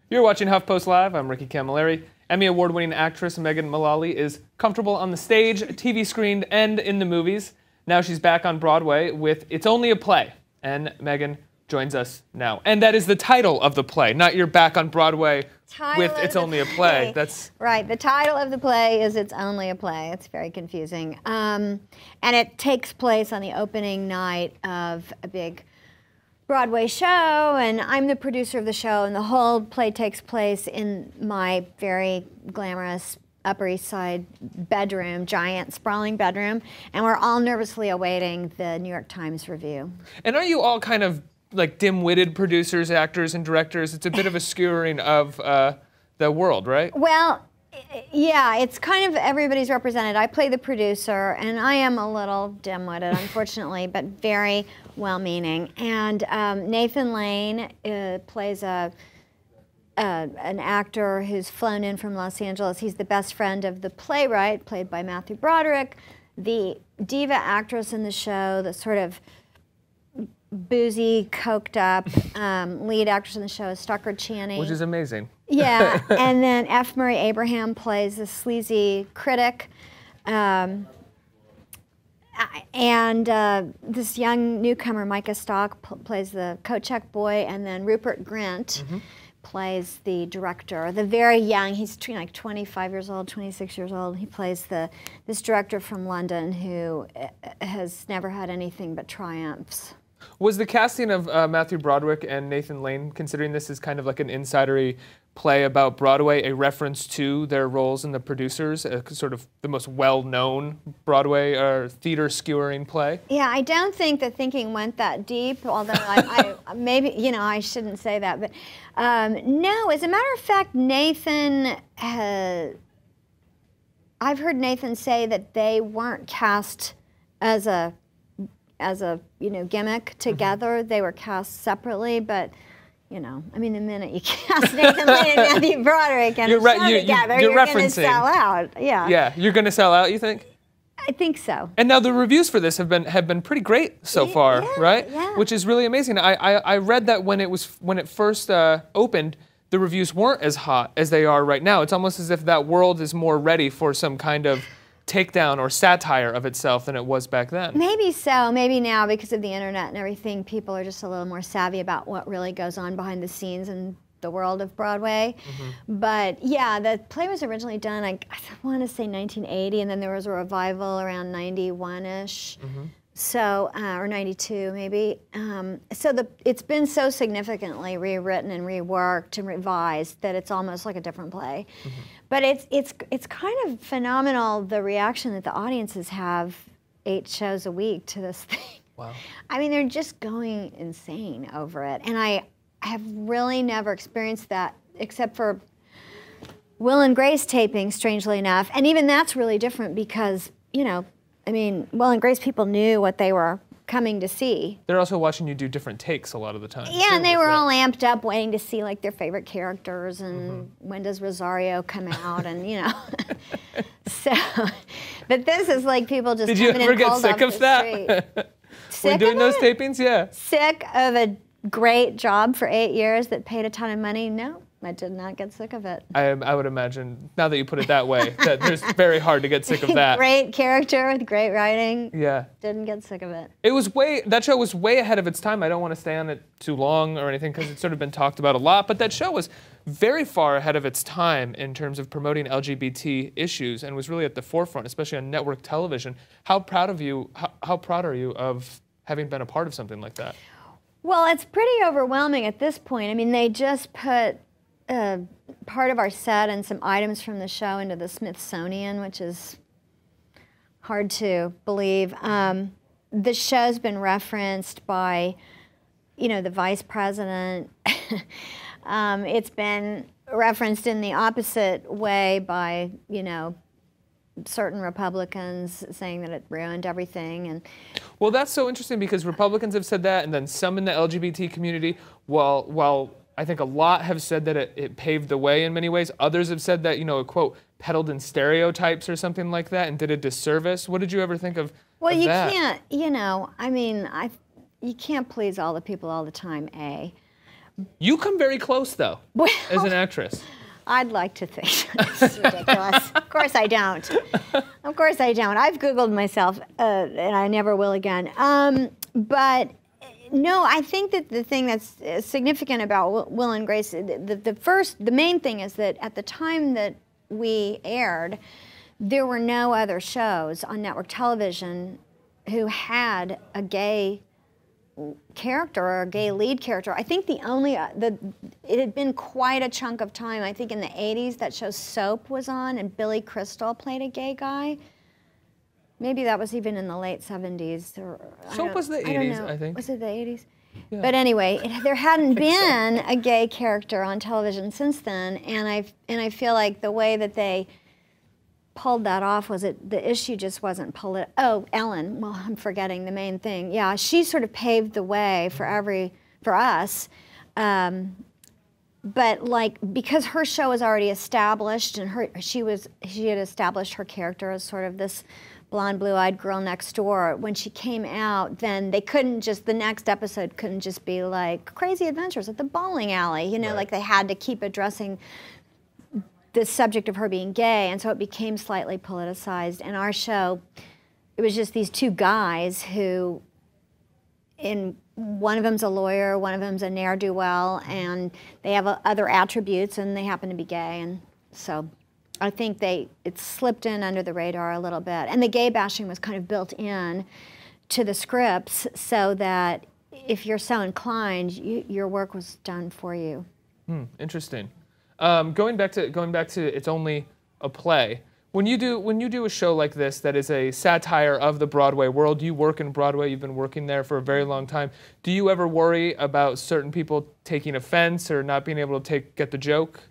You're watching HuffPost Live. I'm Ricky Camilleri. Emmy Award-winning actress Megan Mullally is comfortable on the stage, TV screened, and in the movies. Now she's back on Broadway with It's Only a Play, and Megan joins us now. And that is the title of the play, not you're back on Broadway with It's Only a Play. That's right. The title of the play is It's Only a Play. It's very confusing. And it takes place on the opening night of a big Broadway show, and I'm the producer of the show, and the whole play takes place in my very glamorous Upper East Side bedroom, giant, sprawling bedroom, and we're all nervously awaiting the New York Times review. And are you all kind of like dim-witted producers, actors, and directors? It's a bit of a skewering of the world, right? Well, yeah, it's kind of everybody's represented. I play the producer, and I am a little dim-witted, unfortunately, but very well-meaning. And Nathan Lane plays an actor who's flown in from Los Angeles. He's the best friend of the playwright, played by Matthew Broderick. The diva actress in the show, the sort of boozy, coked up lead actress in the show is Stockard Channing. Which is amazing. Yeah, and then F. Murray Abraham plays the sleazy critic. This young newcomer, Micah Stock, plays the coat check boy, and then Rupert Grint plays the director. The very young, he's like 25 years old, 26 years old. He plays this director from London who has never had anything but triumphs. Was the casting of Matthew Broderick and Nathan Lane, considering this is kind of like an insidery play about Broadway, a reference to their roles in The Producers, sort of the most well-known Broadway or theater-skewering play? Yeah, I don't think the thinking went that deep, although I maybe, you know, I shouldn't say that. But no, as a matter of fact, Nathan, I've heard Nathan say that they weren't cast as a gimmick together. They were cast separately, but you know, I mean, the minute you cast Nathan Lane and Matthew Broderick and together, you're going to sell out. Yeah. Yeah, you're going to sell out, you think? I think so. And now the reviews for this have been pretty great so far, right? Yeah. Which is really amazing. I read that when it first opened, the reviews weren't as hot as they are right now. It's almost as if that world is more ready for some kind of takedown or satire of itself than it was back then. Maybe so. Maybe now, because of the internet and everything, people are just a little more savvy about what really goes on behind the scenes in the world of Broadway. But yeah, the play was originally done, I want to say 1980, and then there was a revival around 91-ish. So, or 92 maybe. So it's been so significantly rewritten and reworked and revised that it's almost like a different play. But it's kind of phenomenal, the reaction that the audiences have 8 shows a week to this thing. Wow. I mean, they're just going insane over it. And I have really never experienced that except for Will and Grace taping, strangely enough. And even that's really different because, you know, I mean, Will and Grace people knew what they were coming to see. They're also watching you do different takes a lot of the time. Yeah, and they were all amped up waiting to see like their favorite characters and when does Rosario come out and, you know. So, but this is like people just Did you ever get sick of that? When doing those tapings? Yeah. Sick of a great job for 8 years that paid a ton of money? No. I did not get sick of it. I would imagine, now that you put it that way, that it's very hard to get sick of that. Great character with great writing. Yeah. Didn't get sick of it. That show was way ahead of its time. I don't want to stay on it too long or anything because it's sort of been talked about a lot, but that show was very far ahead of its time in terms of promoting LGBT issues and was really at the forefront, especially on network television. How proud are you of having been a part of something like that? Well, it's pretty overwhelming at this point. I mean, they just put part of our set and some items from the show into the Smithsonian, which is hard to believe. The show's been referenced by, you know, the vice president. It's been referenced in the opposite way by, you know, certain Republicans saying that it ruined everything. And well, that's so interesting because Republicans have said that, and then some in the LGBT community, while I think a lot have said that it paved the way in many ways. Others have said that, you know, it, quote, peddled in stereotypes or something like that and did a disservice. What did you ever think of Well, of you that? can't, you know, I mean, you can't please all the people all the time, A. You come very close, though, Well, as an actress. I'd like to think. It's ridiculous. Of course I don't. Of course I don't. I've Googled myself, and I never will again. But no, I think that the thing that's significant about Will and Grace, the main thing is that at the time that we aired, there were no other shows on network television who had a gay character or a gay lead character. I think the only, it had been quite a chunk of time. I think in the 80s that show Soap was on and Billy Crystal played a gay guy. Maybe that was even in the late 70s. Soap was the 80s, I think. Was it the 80s? Yeah. But anyway, there hadn't been a gay character on television since then, and I feel like the way that they pulled that off was the issue just wasn't political. Oh, Ellen. Well, I'm forgetting the main thing. Yeah, she sort of paved the way for us. But like because her show was already established and she had established her character as sort of this blonde, blue-eyed girl next door. When she came out, then they couldn't just, the next episode couldn't just be like Crazy Adventures at the Bowling Alley. You know, like they had to keep addressing the subject of her being gay, and so it became slightly politicized. And our show, it was just these two guys who, one of them's a lawyer, one of them's a ne'er-do-well, and they have other attributes, and they happen to be gay, and so I think it slipped in under the radar a little bit. And the gay bashing was kind of built in to the scripts so that if you're so inclined, your work was done for you. Interesting. Going back to It's Only a Play. When you do a show like this that is a satire of the Broadway world, you work in Broadway, you've been working there for a very long time. Do you ever worry about certain people taking offense or not being able to get the joke?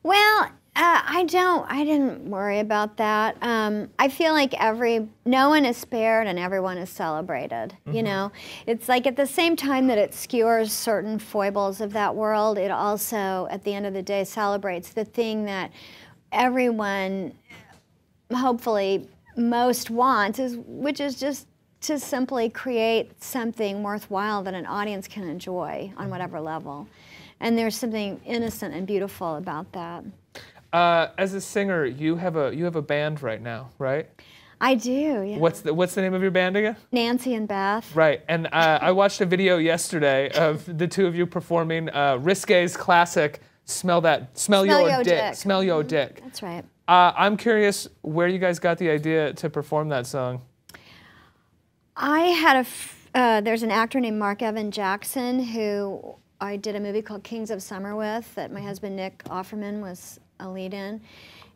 Well, I didn't worry about that. I feel like no one is spared and everyone is celebrated, you know? It's like at the same time that it skewers certain foibles of that world, it also, at the end of the day, celebrates the thing that everyone, hopefully, most wants, which is just to simply create something worthwhile that an audience can enjoy on whatever level. And there's something innocent and beautiful about that. As a singer, you have a band right now, right? I do, yeah. What's the name of your band again? Nancy and Beth. Right, and I watched a video yesterday of the two of you performing Risqué's classic "Smell Your Dick." Smell Your Dick. That's right. I'm curious where you guys got the idea to perform that song. I had there's an actor named Mark Evan Jackson who I did a movie called Kings of Summer with that my husband Nick Offerman was a lead in.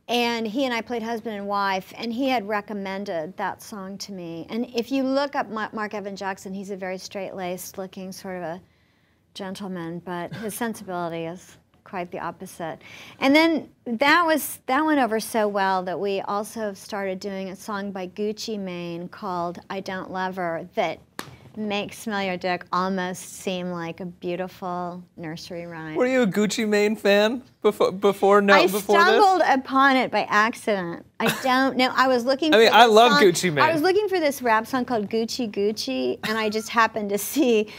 And he and I played husband and wife, and he had recommended that song to me. And if you look up Mark Evan Jackson, he's a very straight-laced looking sort of a gentleman, but his sensibility is quite the opposite. And then that went over so well that we also started doing a song by Gucci Mane called I Don't Love Her that makes Smell Your Dick almost seem like a beautiful nursery rhyme. Were you a Gucci Mane fan before I this? stumbled upon it by accident. I don't know. I was looking for I love Gucci Mane. I was looking for this rap song called Gucci Gucci, and I just happened to see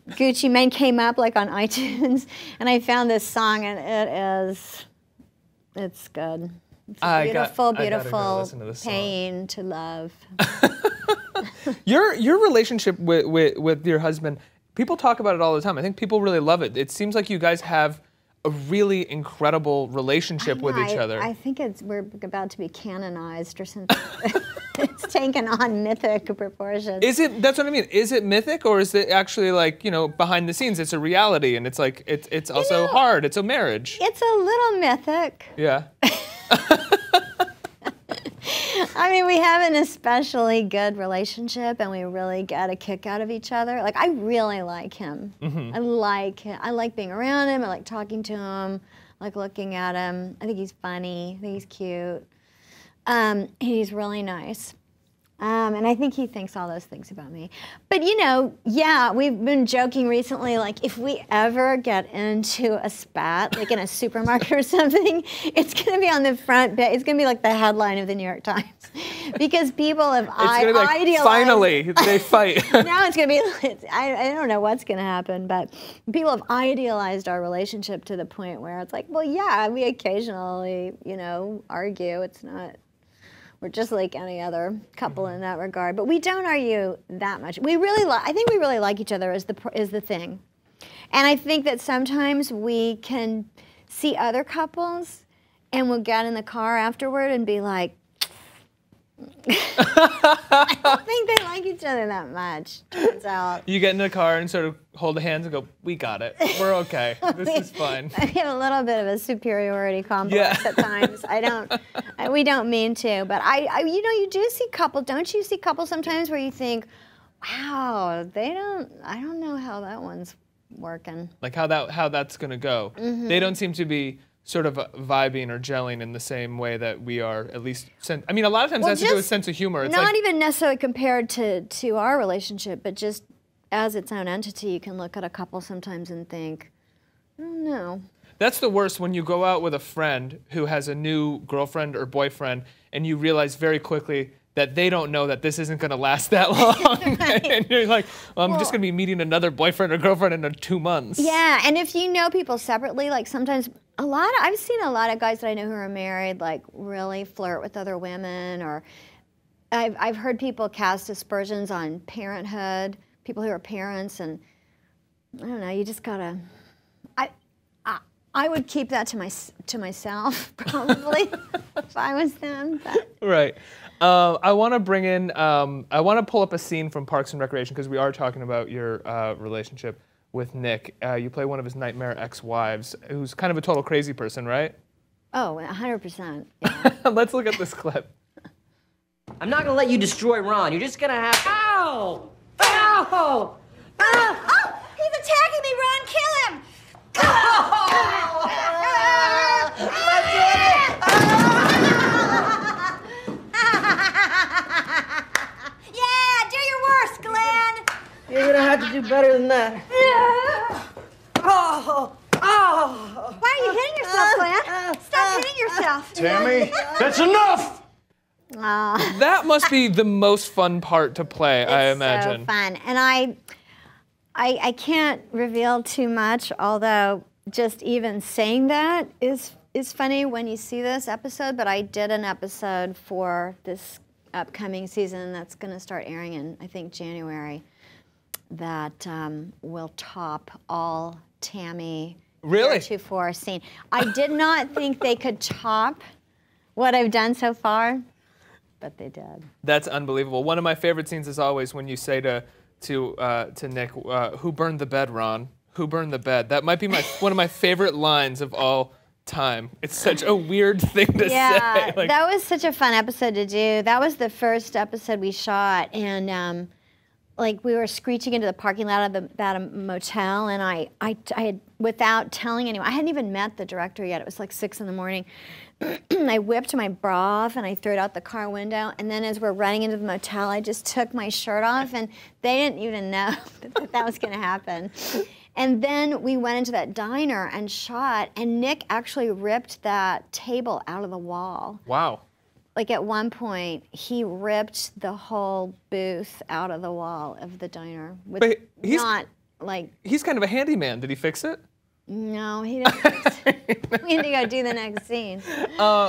Gucci Mane came up like on iTunes, and I found this song, and it's good. It's a beautiful pain to love. Your relationship with your husband, people talk about it all the time. I think people really love it. It seems like you guys have a really incredible relationship with each other. I think we're about to be canonized or something. It's taken on mythic proportions. That's what I mean. Is it mythic, or is it actually like, behind the scenes, it's a reality, and it's like, it's also hard. It's a marriage. It's a little mythic. Yeah. I mean, we have an especially good relationship, and we really get a kick out of each other. Like, I really like him. I like him. I like being around him. I like talking to him. I like looking at him. I think he's funny. I think he's cute. He's really nice. And I think he thinks all those things about me. But, yeah, we've been joking recently, like, if we ever get into a spat, like in a supermarket or something, it's going to be on the front page. It's going to be like the headline of the New York Times. because people have idealized. Finally, they fight. Now it's going to be, I don't know what's going to happen, but people have idealized our relationship to the point where it's like, well, yeah, we occasionally, argue. It's not, we're just like any other couple in that regard. But we don't argue that much. I think we really like each other is the thing. And I think that sometimes we can see other couples and we'll get in the car afterward and be like, I don't think they like each other that much, turns out. You get in the car and sort of hold the hands and go, we got it. We're okay. This is fine. I have a little bit of a superiority complex at times. We don't mean to, but you do see couples, don't you see couples sometimes where you think, wow, I don't know how that one's working. Like how that's going to go. Mm-hmm. They don't seem to be sort of vibing or gelling in the same way that we are, at least. A lot of times it has to do with sense of humor. It's not even necessarily compared to our relationship, but just as its own entity, you can look at a couple sometimes and think, I don't know. That's the worst, when you go out with a friend who has a new girlfriend or boyfriend and you realize very quickly that they don't know that this isn't going to last that long. Right. And you're like, well, I'm just going to be meeting another boyfriend or girlfriend in 2 months. Yeah, and if you know people separately, like sometimes I've seen a lot of guys that I know who are married, like really flirt with other women, or I've heard people cast aspersions on parenthood, people who are parents, and I don't know, you just gotta, I would keep that to myself, probably, if I was them. But. Right. I want to bring in, I want to pull up a scene from Parks and Recreation, because we are talking about your relationship with Nick. You play one of his nightmare ex-wives, who's kind of a total crazy person, right? Oh, 100%. Yeah. Let's look at this clip. I'm not going to let you destroy Ron. You're just going to have to... Ow! Ow! Oh! He's attacking me, Ron! Kill him! Yeah, do your worst, Glenn! You're going to have to do better than that. Oh! Why are you hitting yourself, Glenn? Stop hitting yourself. Tammy, that's enough! That must be the most fun part to play, I imagine. It's so fun. And I can't reveal too much, although just even saying that is funny when you see this episode, but I did an episode for this upcoming season that's going to start airing in, I think, January, that will top all Tammy really? 2-4 scene. I did not think they could top what I've done so far, but they did. That's unbelievable. One of my favorite scenes is always when you say to Nick, "Who burned the bed, Ron? Who burned the bed?" That might be one of my favorite lines of all time. It's such a weird thing to say. Yeah, that was such a fun episode to do. That was the first episode we shot, and we were screeching into the parking lot of that motel, and I had, without telling anyone, I hadn't even met the director yet. It was like 6 in the morning. I whipped my bra off and I threw it out the car window, and then as we're running into the motel, I just took my shirt off, and they didn't even know that was going to happen. And then we went into that diner and shot, and Nick actually ripped that table out of the wall. Wow. Like at one point, he ripped the whole booth out of the wall of the diner. But he's kind of a handyman. Did he fix it? No, he didn't fix it. We need to go do the next scene.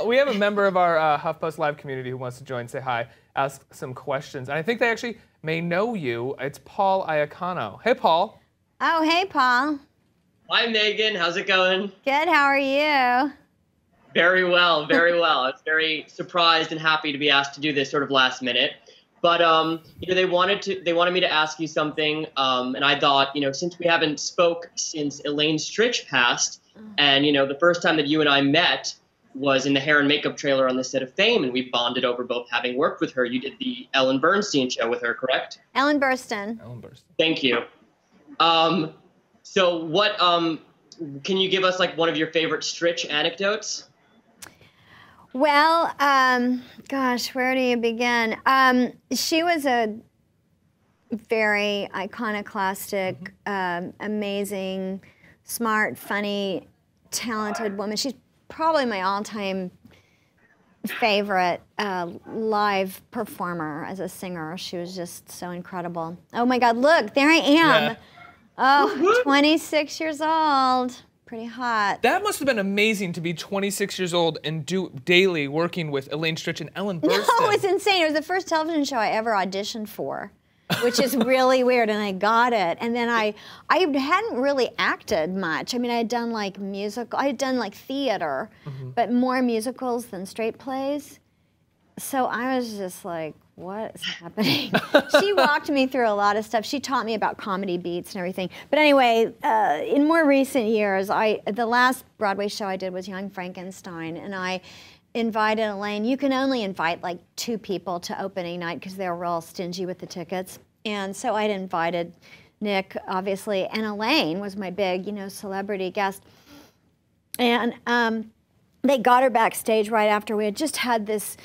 We have a member of our HuffPost Live community who wants to join, say hi, ask some questions. And I think they actually may know you. It's Paul Iacano. Hey, Paul. Oh, hey, Paul. Hi, Megan. How's it going? Good. How are you? Very well, very well. I was very surprised and happy to be asked to do this sort of last minute. But they wanted me to ask you something, and I thought, since we haven't spoke since Elaine Stritch passed, and the first time that you and I met was in the hair and makeup trailer on the set of Fame, and we bonded over both having worked with her. You did the Ellen Bernstein show with her, correct? Ellen Burstyn. Ellen Burstyn. Thank you. So what? Can you give us one of your favorite Stritch anecdotes? Well, gosh, where do you begin? She was a very iconoclastic, amazing, smart, funny, talented woman. She's probably my all-time favorite live performer as a singer. She was just so incredible. Oh my God, look, there I am. Yeah. Oh, 26 years old. Pretty hot. That must have been amazing to be 26 years old and do daily working with Elaine Stritch and Ellen Burstyn. No, it was insane. It was the first television show I ever auditioned for, which is really weird, and I got it. And then I hadn't really acted much. I mean, I had done like theater, but more musicals than straight plays. So I was just like, what is happening? She walked me through a lot of stuff. She taught me about comedy beats and everything. But anyway, in more recent years, the last Broadway show I did was Young Frankenstein, and I invited Elaine. You can only invite like 2 people to opening night because they were real stingy with the tickets. And so I'd invited Nick, obviously, and Elaine was my big, celebrity guest. And they got her backstage right after we had just had this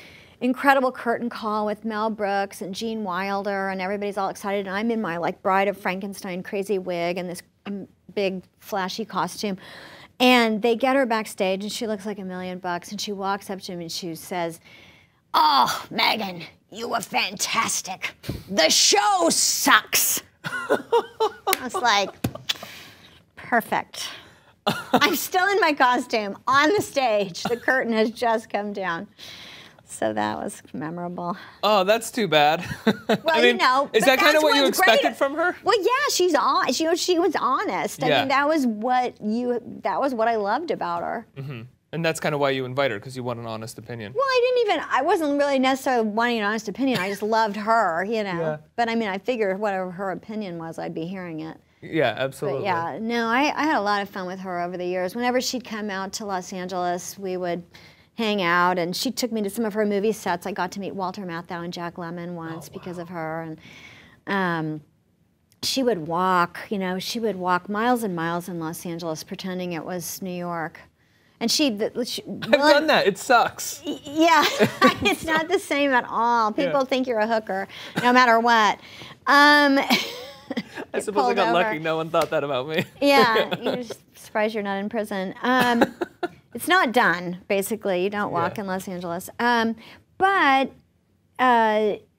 incredible curtain call with Mel Brooks and Gene Wilder, and everybody's all excited. And I'm in my like Bride of Frankenstein crazy wig and this big flashy costume. And they get her backstage, and she looks like $1,000,000. And she walks up to me and she says, "Oh, Megan, you were fantastic. The show sucks." I was like, perfect. I'm still in my costume on the stage. The curtain has just come down. So that was memorable. Oh, that's too bad. Well, I mean, is that kind of what you expected from her? Well, yeah, she's on. She was honest. I mean, that was what I loved about her. Mm-hmm. And that's kind of why you invite her, because you want an honest opinion. Well, I wasn't really necessarily wanting an honest opinion. I just loved her, Yeah. But I mean, I figured whatever her opinion was, I'd be hearing it. Yeah, absolutely. But yeah, no, I had a lot of fun with her over the years. Whenever she'd come out to Los Angeles, we would hang out, and she took me to some of her movie sets. I got to meet Walter Matthau and Jack Lemmon once because of her. And she would walk, miles and miles in Los Angeles pretending it was New York. And I've done that. It sucks. Yeah, it's not the same at all. People think you're a hooker, no matter what. I suppose I got lucky. No one thought that about me. Yeah, you're just surprised you're not in prison. It's not done, basically. You don't walk in Los Angeles. But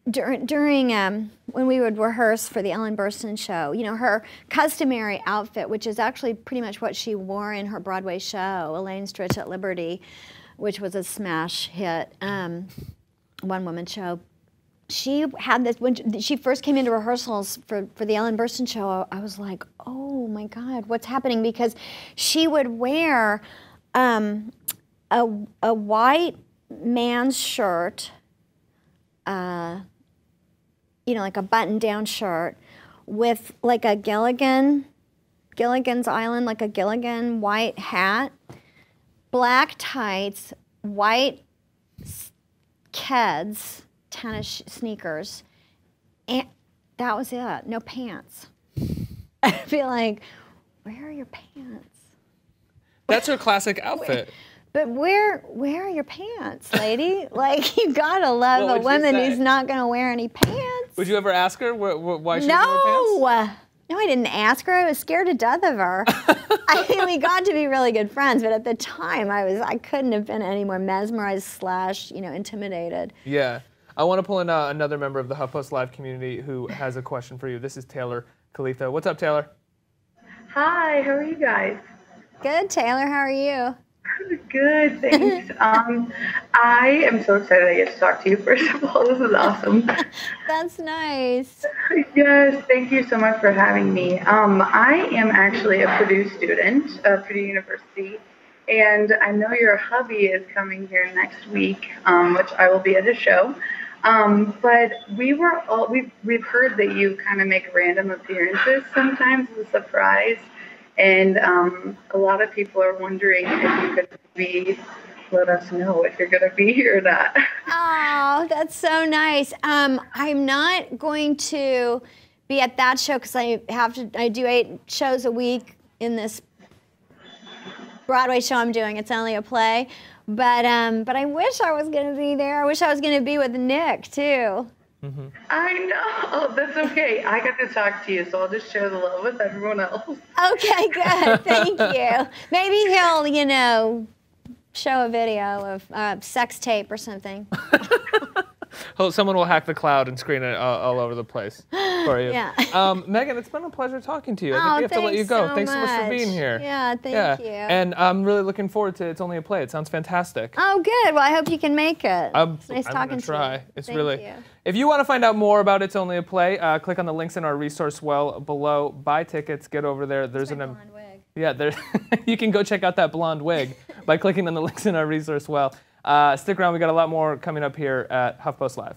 during when we would rehearse for the Ellen Burstyn show, her customary outfit, which is actually pretty much what she wore in her Broadway show, Elaine Stritch at Liberty, which was a smash hit, one-woman show. She had this, when she first came into rehearsals for the Ellen Burstyn show, I was like, oh my God, what's happening? Because she would wear a white man's shirt, like a button-down shirt, with like a Gilligan's Island, like a Gilligan white hat, black tights, white Keds, tennis sneakers, and that was it. No pants. I'd be like, where are your pants? That's her classic outfit. But where are your pants, lady? Like, you gotta love a woman who's not gonna wear any pants. Would you ever ask her why she doesn't wear pants? No, I didn't ask her. I was scared to death of her. I mean, we got to be really good friends, but at the time, I couldn't have been any more mesmerized / intimidated. Yeah. I want to pull in another member of the HuffPost Live community who has a question for you. This is Taylor Calitho. What's up, Taylor? Hi, how are you guys? Good, Taylor. How are you? Good, thanks. I am so excited I get to talk to you, first of all. This is awesome. That's nice. Yes, thank you so much for having me. I am actually a Purdue student of Purdue University, and I know your hubby is coming here next week, which I will be at his show. But we've heard that you kind of make random appearances sometimes as a surprise. And a lot of people are wondering if you could let us know if you're going to be here or not. Oh, that's so nice. I'm not going to be at that show because I do 8 shows a week in this Broadway show I'm doing. It's only a play. But I wish I was going to be there. I wish I was going to be with Nick, too. Mm-hmm. I know. That's okay. I got to talk to you, so I'll just share the love with everyone else. Okay, good. Thank you. Maybe he'll, show a video of sex tape or something. Oh, someone will hack the cloud and screen it all over the place for you. Yeah. Megan, it's been a pleasure talking to you. Oh, I think we have to let you go. so Thanks so much for being much. here. Yeah, thank you. And I'm really looking forward to It's Only a Play. It sounds fantastic. Oh, good. Well, I hope you can make it. It's nice I'm talking gonna to try. you. It's Thank really. you. If you want to find out more about It's Only a Play, click on the links in our resource well below. Buy tickets. Get over there. There's My blonde wig. Yeah, there. You can go check out that blonde wig by clicking on the links in our resource well. Stick around. We got a lot more coming up here at HuffPost Live.